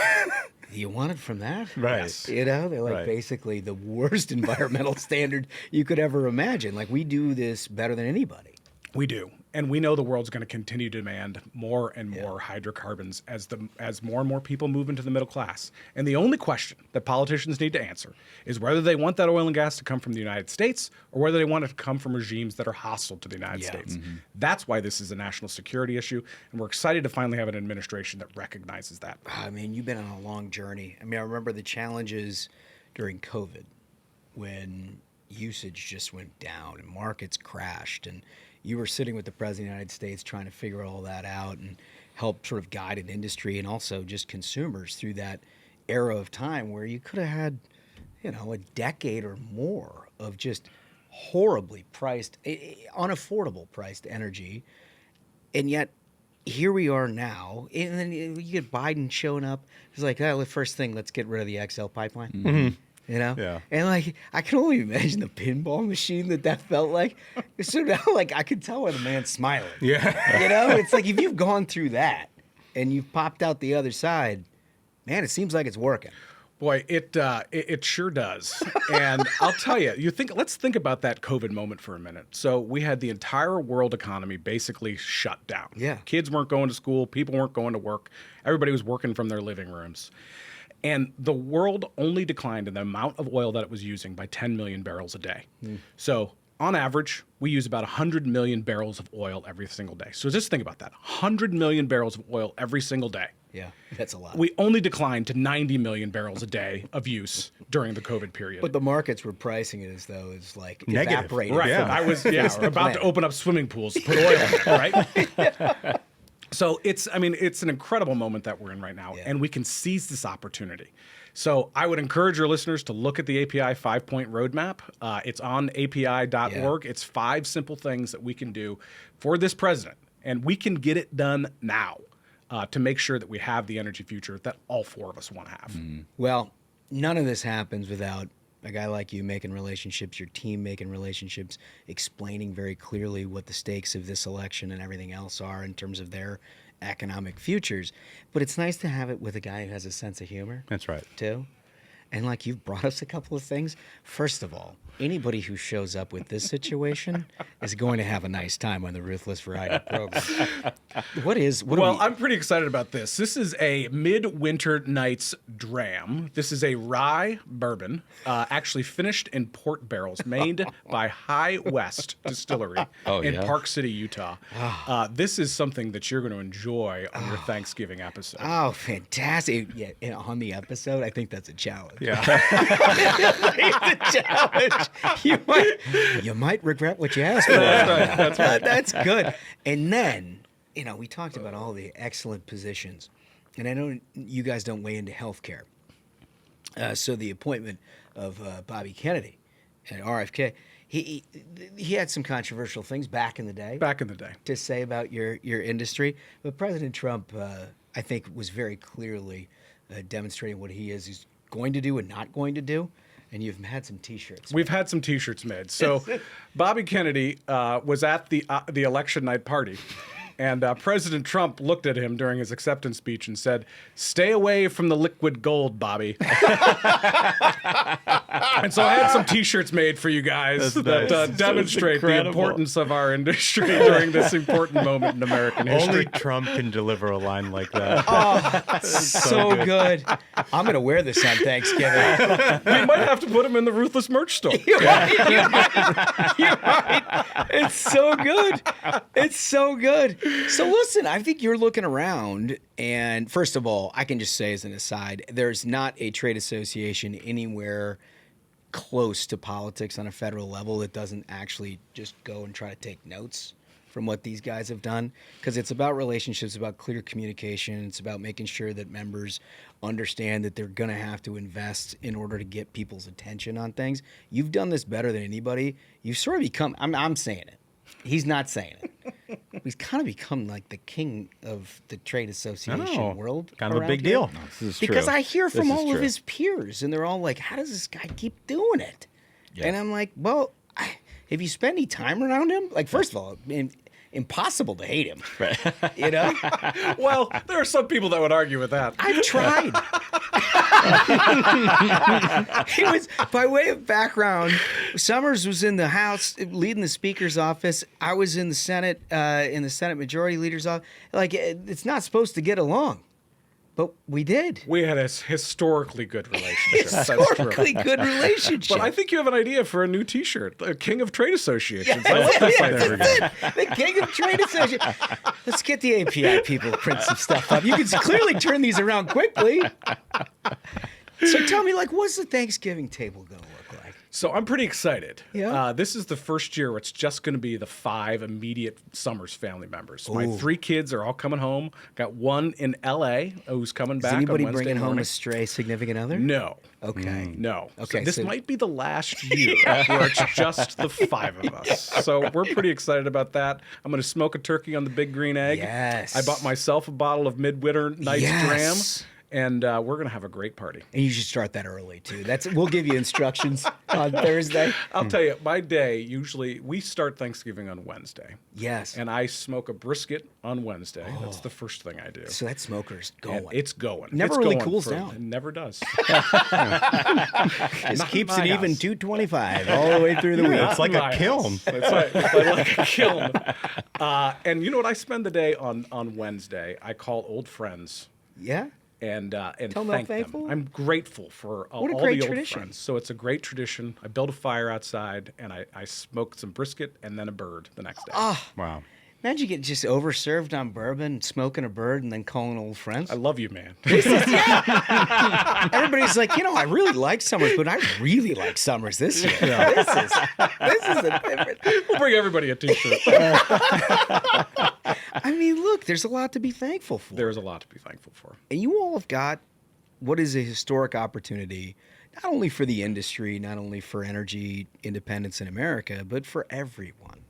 You want it from that? Right. Yes. You know, they're like Right. basically the worst environmental standard you could ever imagine. Like, we do this better than anybody. We do. And we know the world's going to continue to demand more and more hydrocarbons as more and more people move into the middle class. And the only question that politicians need to answer is whether they want that oil and gas to come from the United States or whether they want it to come from regimes that are hostile to the United States. That's why this is a national security issue. And we're excited to finally have an administration that recognizes that. I mean, you've been on a long journey. I mean, I remember the challenges during COVID when usage just went down and markets crashed, and you were sitting with the President of the United States trying to figure all that out and help sort of guide an industry and also just consumers through that era of time where you could have had, you know, a decade or more of just horribly priced, unaffordable priced energy. And yet here we are now. And then you get Biden showing up. It's like, oh, the first thing, let's get rid of the XL pipeline. You know? Yeah. And like, I can only imagine the pinball machine that felt like. So now, like, I could tell why the man's smiling. Yeah. You know? It's like, if you've gone through that and you've popped out the other side, man, it seems like it's working. Boy, it sure does. And I'll tell you, let's think about that COVID moment for a minute. So we had the entire world economy basically shut down. Yeah. Kids weren't going to school, people weren't going to work, everybody was working from their living rooms. And the world only declined in the amount of oil that it was using by 10 million barrels a day. So on average, we use about 100 million barrels of oil every single day. So just think about that, 100 million barrels of oil every single day. Yeah, that's a lot. We only declined to 90 million barrels a day of use during the COVID period. But the markets were pricing it as though it's like Negative. evaporated. right, Yeah. I was about to open up swimming pools to put oil in it, right? So it's an incredible moment that we're in right now, and we can seize this opportunity. So I would encourage your listeners to look at the API 5-point roadmap. It's on api.org. It's 5 simple things that we can do for this president, and we can get it done now to make sure that we have the energy future that all 4 of us want to have. Well, none of this happens without a guy like you making relationships, your team making relationships, explaining very clearly what the stakes of this election and everything else are in terms of their economic futures. But it's nice to have it with a guy who has a sense of humor. That's right. Too. And like, you've brought us a couple of things. First of all, anybody who shows up with this situation is going to have a nice time on the Ruthless Variety program. I'm pretty excited about this. This is a Midwinter Nights Dram. This is a rye bourbon, actually finished in port barrels, made by High West Distillery in Park City, Utah. This is something that you're going to enjoy on your Thanksgiving episode. Oh, fantastic. Yeah, and on the episode, I think that's a challenge. Yeah. It's a challenge. You might regret what you asked for. That's right. That's good. And then, we talked about all the excellent positions. And I know you guys don't weigh into healthcare. So the appointment of Bobby Kennedy at RFK, he had some controversial things back in the day. To say about your industry. But President Trump, I think, was very clearly demonstrating what he's going to do and not going to do. And you've had some T-shirts. We've had some T-shirts made. So Bobby Kennedy was at the election night party. And President Trump looked at him during his acceptance speech and said, "Stay away from the liquid gold, Bobby." And so I had some T-shirts made for you guys that demonstrate the importance of our industry during this important moment in American history. Only Trump can deliver a line like that. Oh, so good. I'm going to wear this on Thanksgiving. We might have to put them in the Ruthless merch store. You're right. It's so good. It's so good. So listen, I think you're looking around, and first of all, I can just say as an aside, there's not a trade association anywhere close to politics on a federal level that doesn't actually just go and try to take notes from what these guys have done, because it's about relationships, about clear communication. It's about making sure that members understand that they're going to have to invest in order to get people's attention on things. You've done this better than anybody. You've sort of become, I'm saying it. He's not saying it. He's kind of become like the king of the trade association world. Kind of a around big here. deal. This is Because true. I hear from This is all of true. his peers, and they're all like, how does this guy keep doing it? Yeah. And I'm like, well, have you spent any time around him? Like, first of all, impossible to hate him. Right. You know? Well, there are some people that would argue with that. I've tried. He was, by way of background, Sommers was in the House leading the Speaker's office. I was in the Senate Majority Leader's office. Like, it's not supposed to get along. But we did. We had a historically good relationship. Historically good relationship. But I think you have an idea for a new T-shirt, the King of Trade Associations. That's it. The King of Trade Association. Let's get the API people to print some stuff up. You can clearly turn these around quickly. So tell me, like, what's the Thanksgiving table going to look like? So I'm pretty excited. Yeah. This is the first year where it's just going to be the 5 immediate Sommers family members. My 3 kids are all coming home. Got one in L.A. who's coming back Is anybody on Wednesday bringing home morning. a stray significant other? No. Okay. No. Okay, So this so- might be the last year where it's just the 5 of us. So we're pretty excited about that. I'm going to smoke a turkey on the big green egg. Yes. I bought myself a bottle of Midwinter Night's Yes. Dram. And we're going to have a great party. And you should start that early, too. We'll give you instructions on Thursday. I'll tell you, my day, usually, we start Thanksgiving on Wednesday. Yes. And I smoke a brisket on Wednesday. That's the first thing I do. So that smoker's And going. it's going. Never It's really going cools for- down. It never does. Just keeps my it even house. 225 all the way through the week. It's like My a kiln. house. That's right. It's like a kiln. And you know what? I spend the day on Wednesday. I call old friends Yeah? and Tell them thank how them. thankful? I'm grateful for all What a the great old tradition. friends. So it's a great tradition. I build a fire outside, and I smoke some brisket and then a bird the next day. Wow. Imagine you get just overserved on bourbon, smoking a bird, and then calling old friends. I love you, man. Everybody's like, I really like Summers, but I really like Summers this year. This is a different. We'll bring everybody a T-shirt. I mean, look, there's a lot to be thankful for. There's a lot to be thankful for. And you all have got what is a historic opportunity, not only for the industry, not only for energy independence in America, but for everyone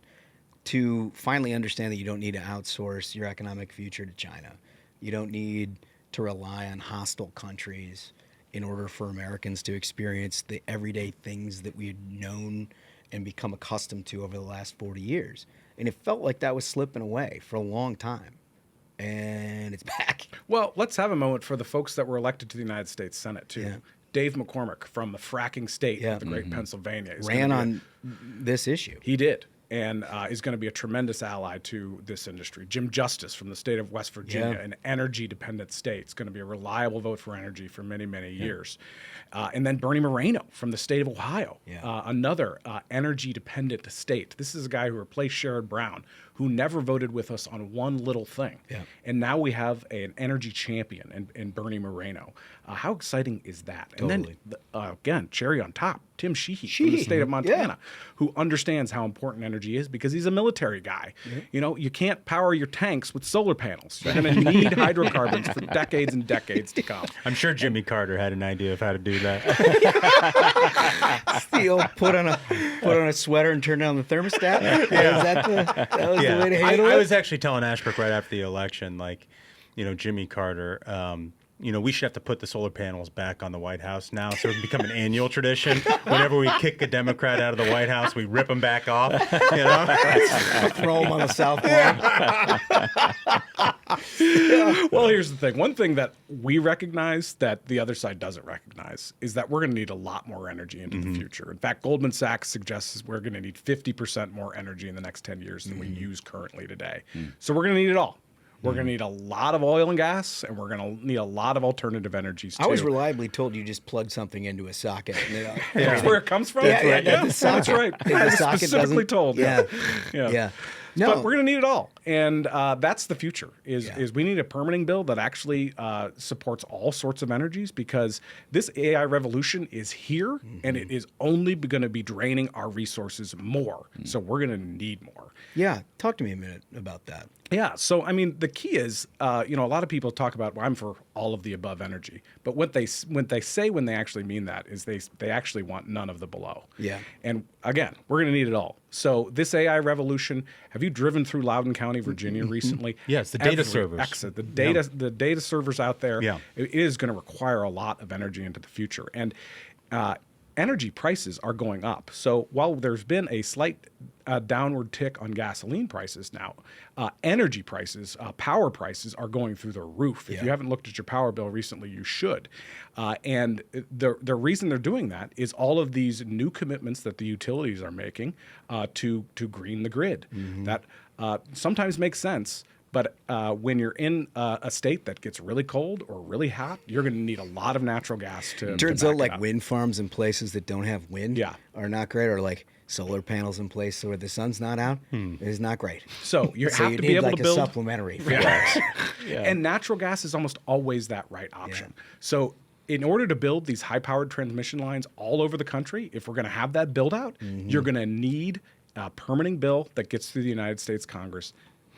to finally understand that you don't need to outsource your economic future to China. You don't need to rely on hostile countries in order for Americans to experience the everyday things that we had known and become accustomed to over the last 40 years. And it felt like that was slipping away for a long time. And it's back. Well, let's have a moment for the folks that were elected to the United States Senate, too. Yeah. Dave McCormick from the fracking state Yeah. of the great Pennsylvania. is Ran gonna on this issue. He did. And is going to be a tremendous ally to this industry. Jim Justice from the state of West Virginia, Yeah. an energy-dependent state. It's going to be a reliable vote for energy for many, many years. And then Bernie Moreno from the state of Ohio, Yeah. another energy-dependent state. This is a guy who replaced Sherrod Brown, who never voted with us on one little thing. Yeah. And now we have an energy champion in Bernie Moreno. How exciting is that? And Totally. then, again, cherry on top, Tim Sheehy from the state of Montana, who understands how important energy is because he's a military guy. You know, you can't power your tanks with solar panels. You're going to need hydrocarbons for decades and decades to come. I'm sure Jimmy Carter had an idea of how to do that. The old put on a sweater and turn down the thermostat. That was the way to handle I it. was actually telling Ashbrook right after the election, like, Jimmy Carter, we should have to put the solar panels back on the White House now so it can become an annual tradition. Whenever we kick a Democrat out of the White House, we rip them back off. Throw them on the South Lawn. Well, here's the thing. One thing that we recognize that the other side doesn't recognize is that we're going to need a lot more energy into the future. In fact, Goldman Sachs suggests we're going to need 50% more energy in the next 10 years than we use currently today. So we're going to need it all. We're going to need a lot of oil and gas, and we're going to need a lot of alternative energies, too. I was reliably told you just plug something into a socket. And That's where it comes from? Yeah, Yeah, the socket. that's right. If the I was socket specifically doesn't- told. Yeah. No. But we're going to need it all. And that's the future, is we need a permitting bill that actually supports all sorts of energies because this AI revolution is here, and it is only going to be draining our resources more. So we're going to need more. Yeah. Talk to me a minute about that. Yeah. So, I mean, the key is, a lot of people talk about, well, I'm for all of the above energy. But what they say when they actually mean that is they actually want none of the below. Yeah. And again, we're going to need it all. So this AI revolution, have you driven through Loudoun County, Virginia recently? Yes, the data Every servers. exit, the data servers out there, Yeah. it is going to require a lot of energy into the future. And energy prices are going up. So while there's been a slight downward tick on gasoline prices now, energy prices, power prices are going through the roof. If you haven't looked at your power bill recently, you should. And the reason they're doing that is all of these new commitments that the utilities are making to green the grid. That sometimes makes sense. But when you're in a state that gets really cold or really hot, you're going to need a lot of natural gas to. Turns to out, back like it up. wind farms in places that don't have wind, are not great, or like solar panels in places where the sun's not out is not great. So you So have you to need be able like to a build supplementary. And natural gas is almost always that right option. So in order to build these high-powered transmission lines all over the country, if we're going to have that build-out, you're going to need a permitting bill that gets through the United States Congress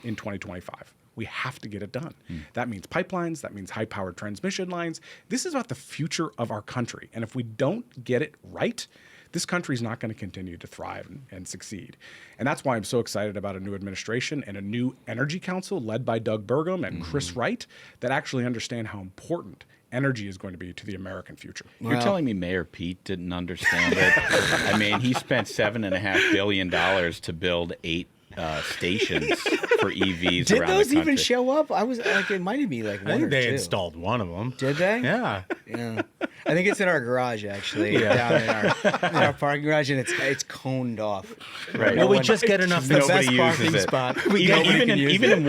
in 2025. We have to get it done. That means pipelines. That means high-powered transmission lines. This is about the future of our country. And if we don't get it right, this country is not going to continue to thrive and succeed. And that's why I'm so excited about a new administration and a new energy council led by Doug Burgum and Chris Wright that actually understand how important energy is going to be to the American future. You're telling me Mayor Pete didn't understand it? I mean, he spent $7.5 billion to build 8 stations for EVs Did around those the country. even show up? I was like, it might be like I one think or they two. installed one of them. Did they? Yeah. Yeah. I think it's in our garage actually, down in our parking garage, and it's coned off. Right. Well, we one- just get enough. It's the Nobody best uses parking it. spot. Even in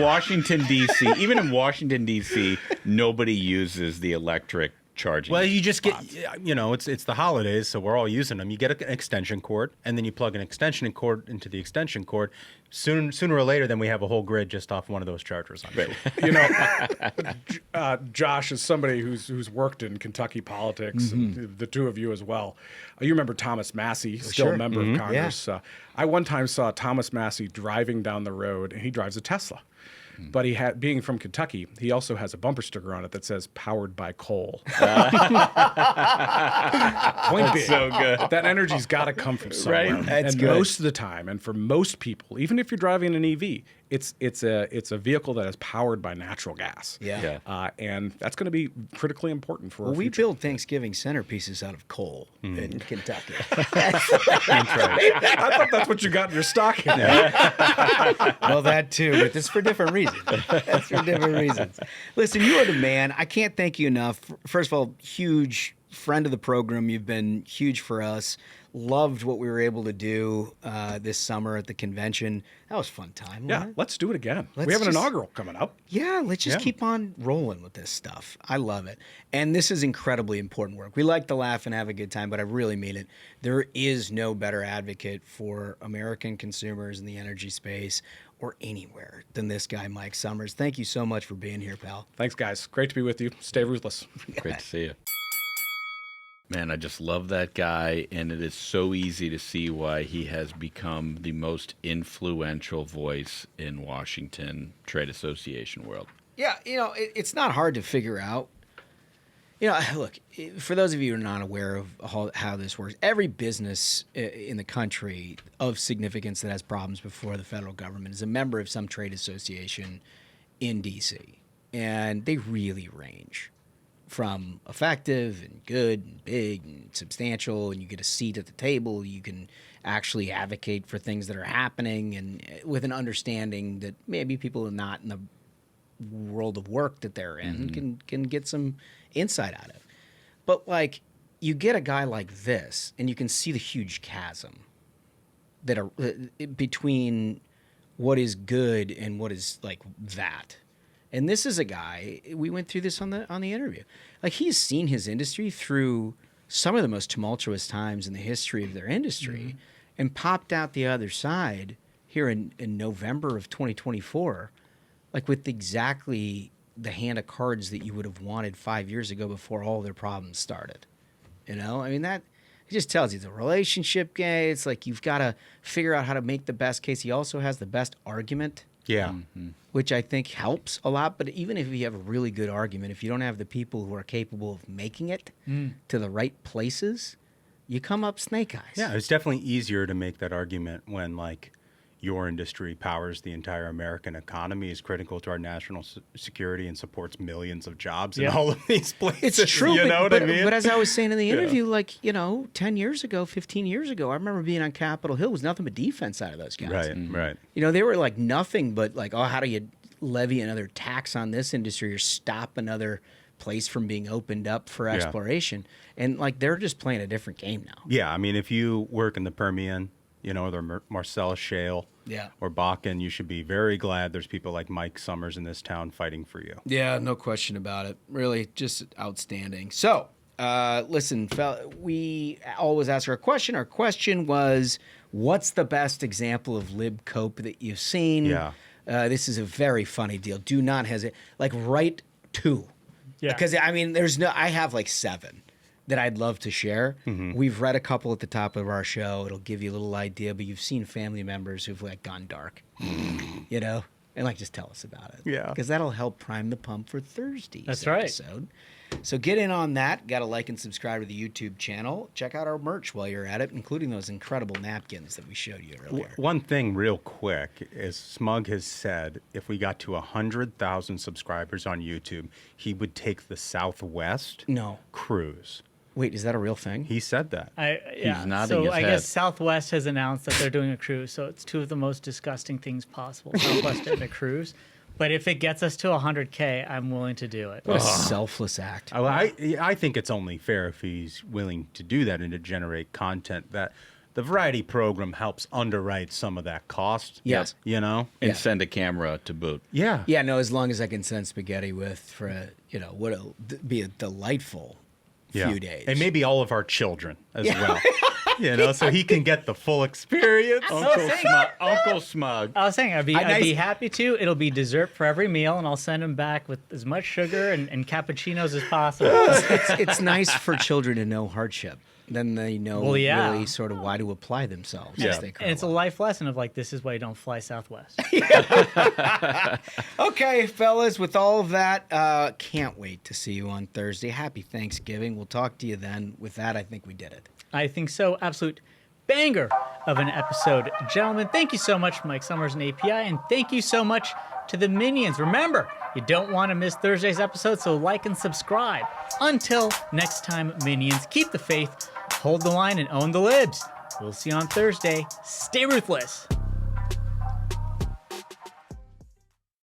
Washington D.C., nobody uses the electric charging. Well, you just get, spots. it's the holidays, so we're all using them. You get an extension cord, and then you plug an extension cord into the extension cord. Sooner or later, then we have a whole grid just off one of those chargers. I'm sure. Josh, as somebody who's worked in Kentucky politics, and the two of you as well, you remember Thomas Massey, still Sure. a member of Congress. I one time saw Thomas Massey driving down the road, and he drives a Tesla. But being from Kentucky, he also has a bumper sticker on it that says "powered by coal." Point being, so good. that energy's got to come from somewhere. Right. That's and good. most of the time, and for most people, even if you're driving an EV, it's a vehicle that is powered by natural gas. Yeah. And that's going to be critically important for our We future. build Thanksgiving centerpieces out of coal in Kentucky. I thought that's what you got in your stocking. Well, that too, but it's for different reasons. That's for different reasons. Listen, you are the man. I can't thank you enough. First of all, huge friend of the program. You've been huge for us. Loved what we were able to do this summer at the convention. That was a fun time. Yeah, wasn't it? let's do it again. Let's We have an just- inaugural coming up. Yeah, let's just keep on rolling with this stuff. I love it. And this is incredibly important work. We like to laugh and have a good time, but I really mean it. There is no better advocate for American consumers in the energy space or anywhere than this guy, Mike Sommers. Thank you so much for being here, pal. Thanks, guys. Great to be with you. Stay ruthless. Great to see you. Man, I just love that guy, and it is so easy to see why he has become the most influential voice in Washington trade association world. Yeah, it's not hard to figure out. Look, for those of you who are not aware of how this works, every business in the country of significance that has problems before the federal government is a member of some trade association in D.C., and they really range from effective and good and big and substantial, and you get a seat at the table. You can actually advocate for things that are happening, and with an understanding that maybe people are not in the world of work that they're in can get some insight out of. But like, you get a guy like this, and you can see the huge chasm that are between what is good and what is like that. And this is a guy, we went through this on the interview. Like, he's seen his industry through some of the most tumultuous times in the history of their industry and popped out the other side here in November of 2024, like with exactly the hand of cards that you would have wanted 5 years ago before all their problems started. I mean, that it just tells you it's a relationship game. It's like you've got to figure out how to make the best case. He also has the best argument. Yeah. Which I think helps a lot. But even if you have a really good argument, if you don't have the people who are capable of making it to the right places, you come up snake eyes. Yeah, it's definitely easier to make that argument when, like, your industry powers the entire American economy, is critical to our national security, and supports millions of jobs in all of these places. It's true, you know what I mean? But as I was saying in the interview, like, 10 years ago, 15 years ago, I remember being on Capitol Hill. It was nothing but defense out of those guys. Right, right. They were like nothing but like, oh, how do you levy another tax on this industry or stop another place from being opened up for exploration? And like, they're just playing a different game now. Yeah, I mean, if you work in the Permian, or the Marcellus Shale, or Bakken, you should be very glad there's people like Mike Sommers in this town fighting for you. Yeah, no question about it. Really, just outstanding. So, listen, we always ask our question. Our question was, what's the best example of lib cope that you've seen? Yeah. This is a very funny deal. Do not hesitate. Like, write 2. Yeah. Because, I mean, I have like 7 that I'd love to share. We've read a couple at the top of our show. It'll give you a little idea, but you've seen family members who've like gone dark, and like, just tell us about it. Yeah. Because that'll help prime the pump for Thursday's That's right. episode. So get in on that. Got to like and subscribe to the YouTube channel. Check out our merch while you're at it, including those incredible napkins that we showed you earlier. One thing real quick is Smug has said if we got to 100,000 subscribers on YouTube, he would take the Southwest cruise. Wait, is that a real thing? He said that. He's nodding so his I head. guess Southwest has announced that they're doing a cruise. So it's 2 of the most disgusting things possible. Southwest and a cruise. But if it gets us to 100K, I'm willing to do it. What a selfless act. I think it's only fair if he's willing to do that and to generate content that the variety program helps underwrite some of that cost. Yes. And send a camera to boot. Yeah. Yeah, no, as long as I can send spaghetti what'll be a delightful few days. And maybe all of our children as well. So he can get the full experience. Uncle Smug. I was saying I'd be happy to. It'll be dessert for every meal, and I'll send them back with as much sugar and cappuccinos as possible. It's nice for children to know hardship. Then they know really sort of why to apply themselves as they grow And it's a up. life lesson of like, this is why you don't fly Southwest. Okay, fellas, with all of that, can't wait to see you on Thursday. Happy Thanksgiving. We'll talk to you then. With that, I think we did it. I think so. Absolute banger of an episode. Gentlemen, thank you so much, Mike Sommers and API, and thank you so much to the Minions. Remember, you don't want to miss Thursday's episode, so like and subscribe. Until next time, Minions, keep the faith, hold the line, and own the libs. We'll see you on Thursday. Stay ruthless.